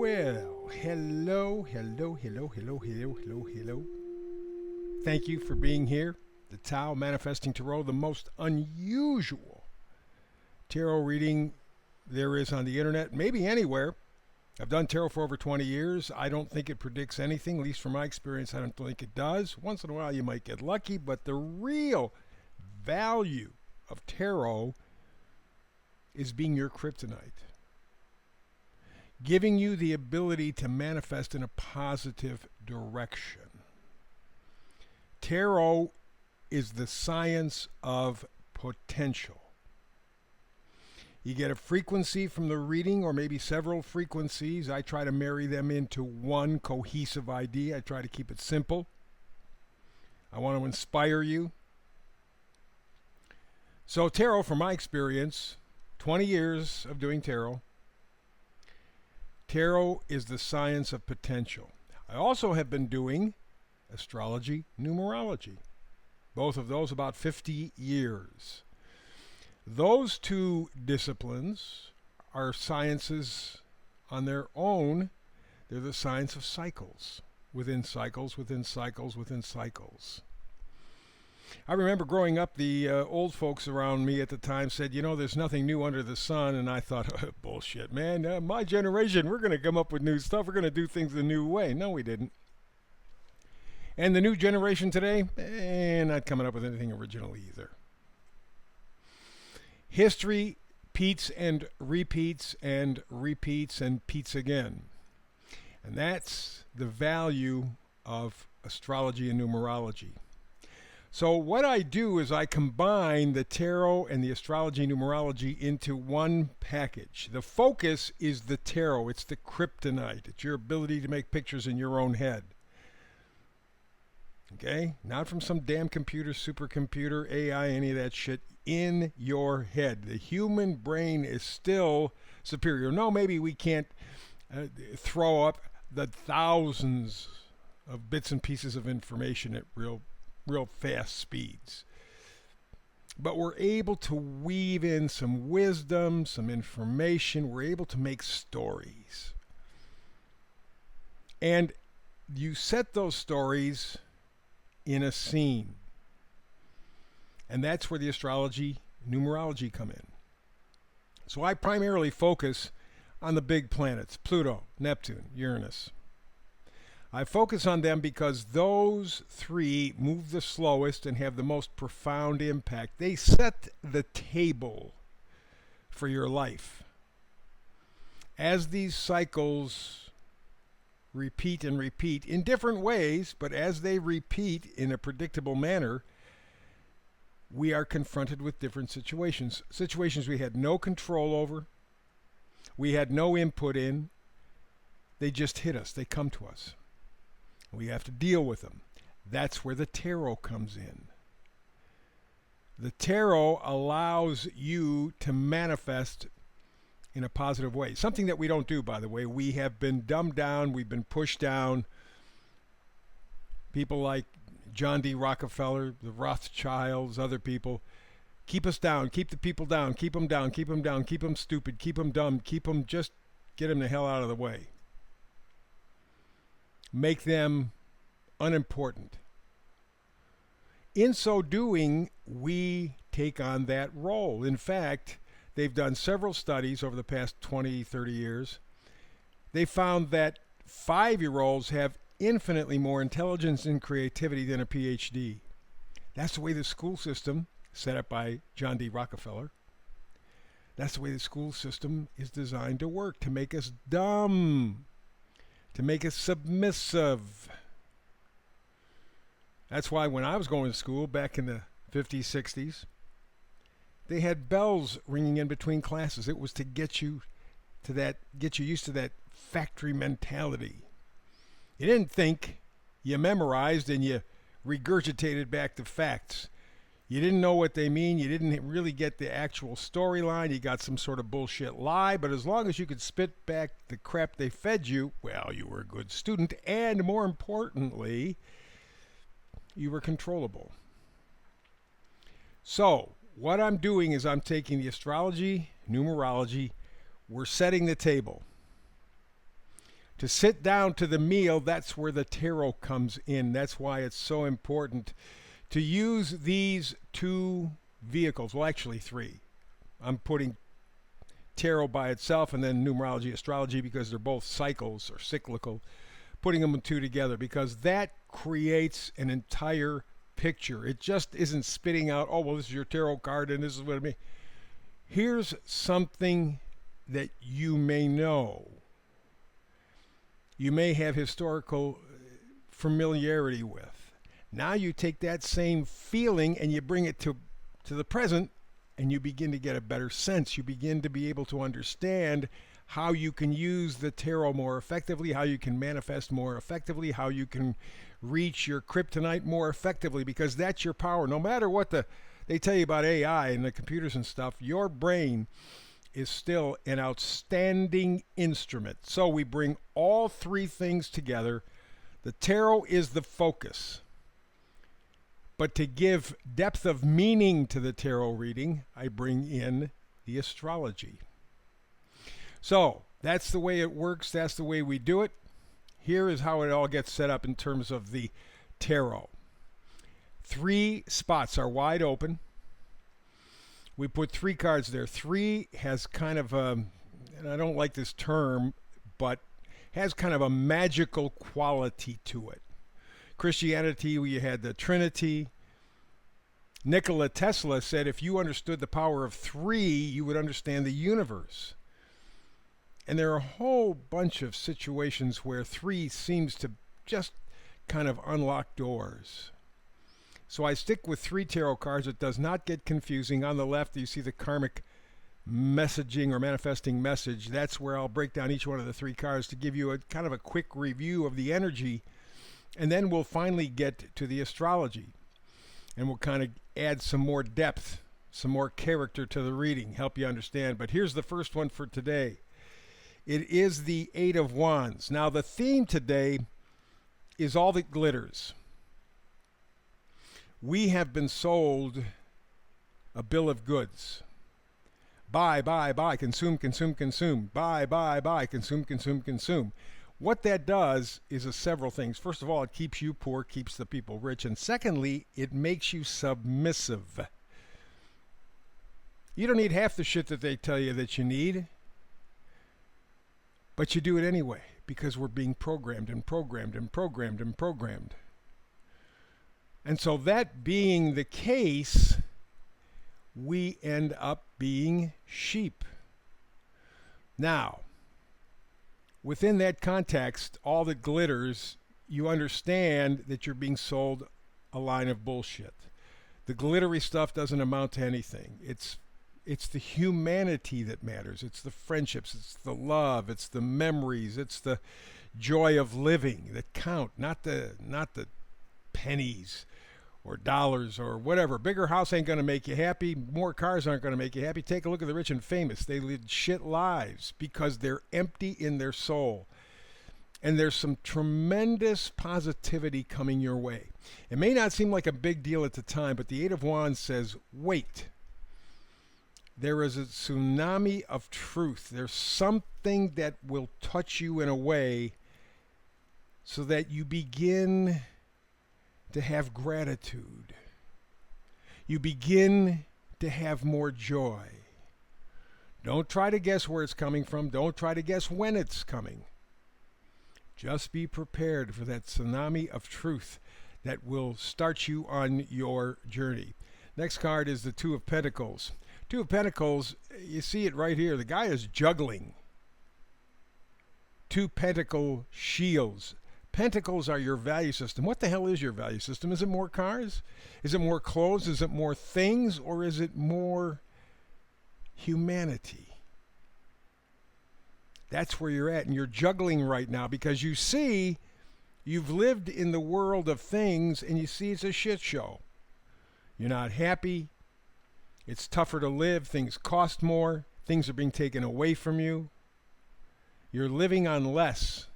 Well, hello. Thank you for being here. The Tao Manifesting Tarot, the most unusual tarot reading there is on the internet, maybe anywhere. I've done tarot for over 20 years. I don't think it predicts anything, at least from my experience, I don't think it does. Once in a while you might get lucky, but the real value of tarot is being your kryptonite, giving you the ability to manifest in a positive direction. Tarot is the science of potential. You get a frequency from the reading, or maybe several frequencies. I try to marry them into one cohesive idea. I try to keep it simple. I want to inspire you. So tarot, from my experience, 20 years of doing tarot, tarot is the science of potential. I also have been doing astrology, numerology. Both of those about 50 years. Those two disciplines are sciences on their own. They're the science of cycles, within cycles, within cycles, within cycles. I remember growing up, the old folks around me at the time said, there's nothing new under the sun. And I thought, bullshit, man. My generation, we're going to come up with new stuff. We're going to do things a new way. No, we didn't. And the new generation today, not coming up with anything original either. History repeats and repeats and repeats and repeats again. And that's the value of astrology and numerology. So what I do is I combine the tarot and the astrology numerology into one package. The focus is the tarot. It's the kryptonite. It's your ability to make pictures in your own head. Okay? Not from some damn computer, supercomputer, AI, any of that shit. In your head. The human brain is still superior. No, maybe we can't throw up the thousands of bits and pieces of information at real fast speeds. But we're able to weave in some wisdom, some information. We're able to make stories. And you set those stories in a scene. And that's where the astrology, numerology come in. So I primarily focus on the big planets, Pluto, Neptune, Uranus. I focus on them because those three move the slowest and have the most profound impact. They set the table for your life. As these cycles repeat and repeat in different ways, but as they repeat in a predictable manner, we are confronted with different situations. Situations we had no control over. We had no input in. They just hit us. They come to us. We have to deal with them. That's where the tarot comes in. The tarot allows you to manifest in a positive way. Something that we don't do, by the way. We have been dumbed down. We've been pushed down. People like John D. Rockefeller, the Rothschilds, other people, keep us down, keep the people down, keep them down, keep them down, keep them stupid, keep them dumb, just get them the hell out of the way. Make them unimportant. In so doing, we take on that role. In fact, they've done several studies over the past 20, 30 years. They found that 5-year-olds have infinitely more intelligence and creativity than a PhD. That's the way the school system, set up by John D. Rockefeller, that's the way the school system is designed to work, to make us dumb, to make us submissive. That's why when I was going to school back in the 50s, 60s, they had bells ringing in between classes. It was to get you used to that factory mentality. You didn't think, you memorized and you regurgitated back the facts. You didn't know what they mean. You didn't really get the actual storyline. You got some sort of bullshit lie. But as long as you could spit back the crap they fed you, well, you were a good student. And more importantly, you were controllable. So what I'm doing is I'm taking the astrology, numerology, we're setting the table. To sit down to the meal, that's where the tarot comes in. That's why it's so important to use these two vehicles. Well, actually, three. I'm putting tarot by itself and then numerology, astrology, because they're both cycles or cyclical, putting them two together because that creates an entire picture. It just isn't spitting out, oh, well, this is your tarot card and this is what it means. Here's something that you may know. You may have historical familiarity with. Now you take that same feeling and you bring it to the present, and you begin to get a better sense. You begin to be able to understand how you can use the tarot more effectively, how you can manifest more effectively, how you can reach your kryptonite more effectively, because that's your power. No matter what they tell you about AI and the computers and stuff, your brain is still an outstanding instrument. So we bring all three things together. The tarot is the focus. But to give depth of meaning to the tarot reading, I bring in the astrology. So that's the way it works. That's the way we do it. Here is how it all gets set up in terms of the tarot. 3 spots are wide open. We put 3 cards there. 3 has kind of a, and I don't like this term, but has kind of a magical quality to it. Christianity, we had the Trinity. Nikola Tesla said if you understood the power of 3, you would understand the universe. And there are a whole bunch of situations where 3 seems to just kind of unlock doors. So I stick with 3 tarot cards. It does not get confusing. On the left, you see the karmic messaging or manifesting message. That's where I'll break down each one of the 3 cards to give you a kind of a quick review of the energy. And then we'll finally get to the astrology. And we'll kind of add some more depth, some more character to the reading, help you understand. But here's the first one for today. It is the 8 of Wands. Now, the theme today is all that glitters. We have been sold a bill of goods. Buy, buy, buy, consume, consume, consume. Buy, buy, buy, consume, consume, consume. What that does is several things. First of all, it keeps you poor, keeps the people rich. And secondly, it makes you submissive. You don't need half the shit that they tell you that you need. But you do it anyway because we're being programmed and programmed and programmed and programmed. And so that being the case, we end up being sheep. Now, within that context, all that glitters, you understand that you're being sold a line of bullshit. The glittery stuff doesn't amount to anything. It's the humanity that matters. It's the friendships. It's the love. It's the memories. It's the joy of living that count, not the pennies or dollars or whatever. Bigger house ain't going to make you happy. More cars aren't going to make you happy. Take a look at the rich and famous. They live shit lives because they're empty in their soul. And there's some tremendous positivity coming your way. It may not seem like a big deal at the time, but the 8 of Wands says, wait. There is a tsunami of truth. There's something that will touch you in a way so that you begin to have gratitude. You begin to have more joy. Don't try to guess where it's coming from. Don't try to guess when it's coming. Just be prepared for that tsunami of truth that will start you on your journey. Next card is the 2 of Pentacles. 2 of Pentacles, you see it right here. The guy is juggling 2 pentacle shields. Pentacles are your value system. What the hell is your value system? Is it more cars? Is it more clothes? Is it more things? Or is it more humanity? That's where you're at. And you're juggling right now because you see you've lived in the world of things and you see it's a shit show. You're not happy. It's tougher to live. Things cost more. Things are being taken away from you. You're living on less.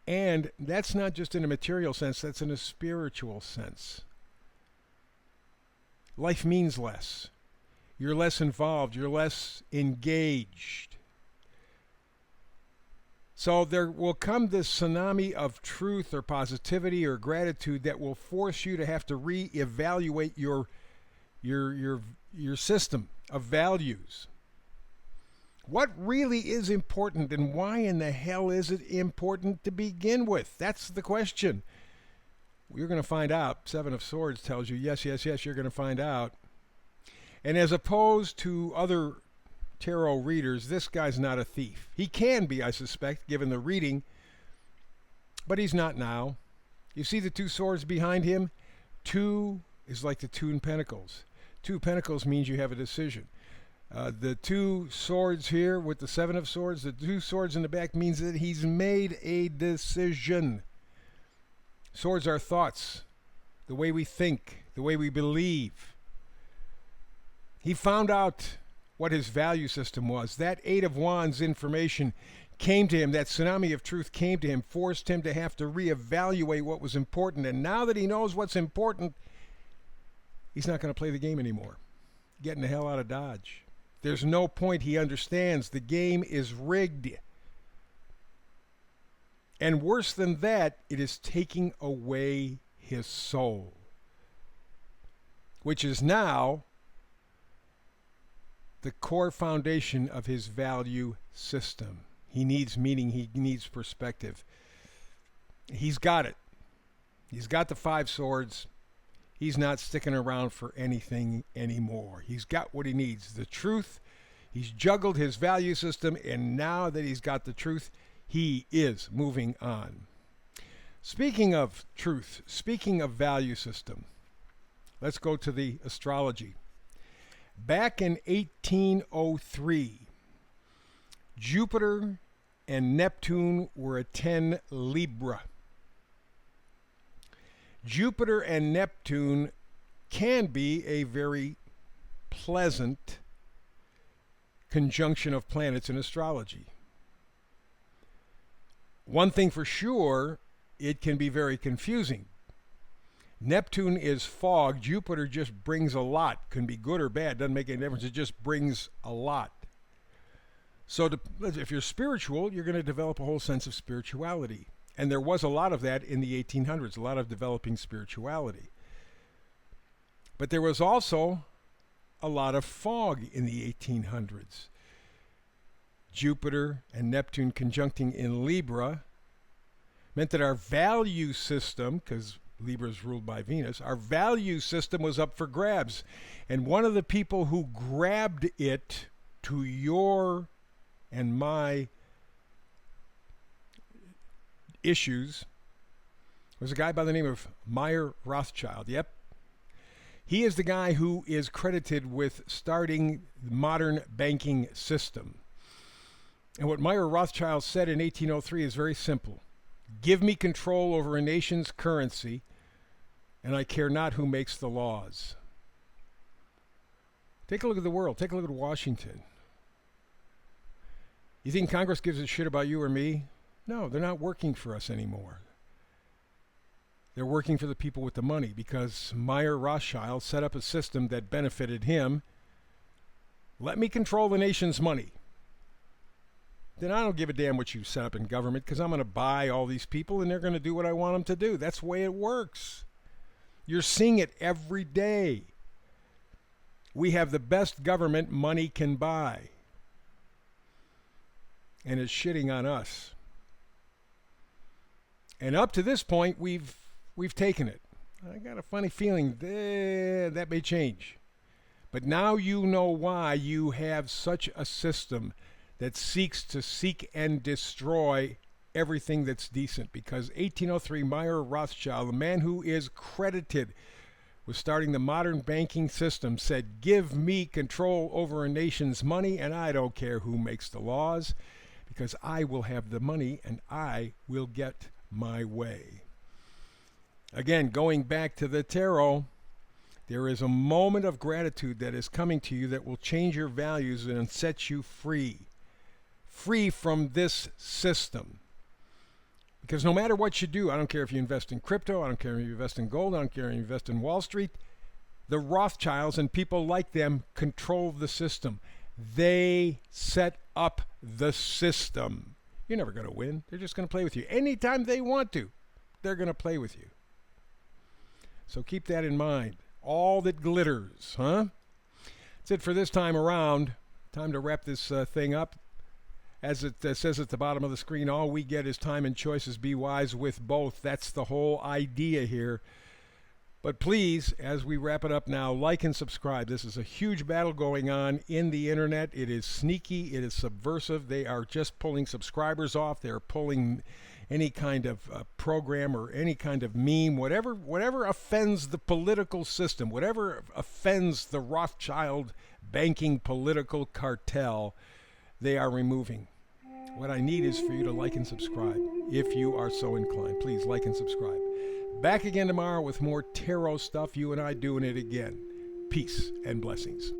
And that's not just in a material sense, that's in a spiritual sense. Life means less. You're less involved. You're less engaged. So there will come this tsunami of truth or positivity or gratitude that will force you to have to reevaluate your system of values. What really is important, and why in the hell is it important to begin with? That's the question. You're going to find out. Seven of Swords tells you, yes, yes, yes, you're going to find out. And as opposed to other tarot readers, this guy's not a thief. He can be, I suspect, given the reading, but he's not now. You see the two swords behind him? Two is like the two in Pentacles. Two of Pentacles means you have a decision. The two swords here with the Seven of Swords, the two swords in the back means that he's made a decision. Swords are thoughts, the way we think, the way we believe. He found out what his value system was. That Eight of Wands information came to him, that tsunami of truth came to him, forced him to have to reevaluate what was important. And now that he knows what's important, he's not going to play the game anymore. Getting the hell out of Dodge. There's no point. He understands the game is rigged. And worse than that, it is taking away his soul, which is now the core foundation of his value system. He needs meaning. He needs perspective. He's got it. He's got the Five Swords. He's not sticking around for anything anymore. He's got what he needs, the truth. He's juggled his value system, and now that he's got the truth, he is moving on. Speaking of truth, speaking of value system, let's go to the astrology. Back in 1803, Jupiter and Neptune were a 10 Libra. Jupiter and Neptune can be a very pleasant conjunction of planets in astrology. One thing for sure, it can be very confusing. Neptune is fog. Jupiter just brings a lot. Can be good or bad. Doesn't make any difference. It just brings a lot. So if you're spiritual, you're going to develop a whole sense of spirituality. And there was a lot of that in the 1800s, a lot of developing spirituality. But there was also a lot of fog in the 1800s. Jupiter and Neptune conjuncting in Libra meant that our value system, because Libra is ruled by Venus, our value system was up for grabs. And one of the people who grabbed it to your and my issues was a guy by the name of Mayer Rothschild. Yep. He is the guy who is credited with starting the modern banking system. And what Mayer Rothschild said in 1803 is very simple. Give me control over a nation's currency, and I care not who makes the laws. Take a look at the world. Take a look at Washington. You think Congress gives a shit about you or me? No, they're not working for us anymore. They're working for the people with the money because Mayer Rothschild set up a system that benefited him. Let me control the nation's money. Then I don't give a damn what you set up in government because I'm going to buy all these people and they're going to do what I want them to do. That's the way it works. You're seeing it every day. We have the best government money can buy. And it's shitting on us. And up to this point, we've taken it. I got a funny feeling that may change. But now you know why you have such a system that seeks to seek and destroy everything that's decent. Because 1803, Mayer Rothschild, the man who is credited with starting the modern banking system, said, give me control over a nation's money, and I don't care who makes the laws, because I will have the money and I will get my way. Again, going back to the tarot, there is a moment of gratitude that is coming to you that will change your values and set you free. Free from this system. Because no matter what you do, I don't care if you invest in crypto, I don't care if you invest in gold, I don't care if you invest in Wall Street, the Rothschilds and people like them control the system. They set up the system. You're never going to win. They're just going to play with you. Anytime they want to, they're going to play with you. So keep that in mind. All that glitters, huh? That's it for this time around. Time to wrap this thing up. As it says at the bottom of the screen, all we get is time and choices. Be wise with both. That's the whole idea here. But please, as we wrap it up now, like and subscribe. This is a huge battle going on in the internet. It is sneaky. It is subversive. They are just pulling subscribers off. They're pulling any kind of program or any kind of meme, whatever offends the political system, whatever offends the Rothschild banking political cartel, they are removing. What I need is for you to like and subscribe. If you are so inclined, please like and subscribe. Back again tomorrow with more tarot stuff. You and I doing it again. Peace and blessings.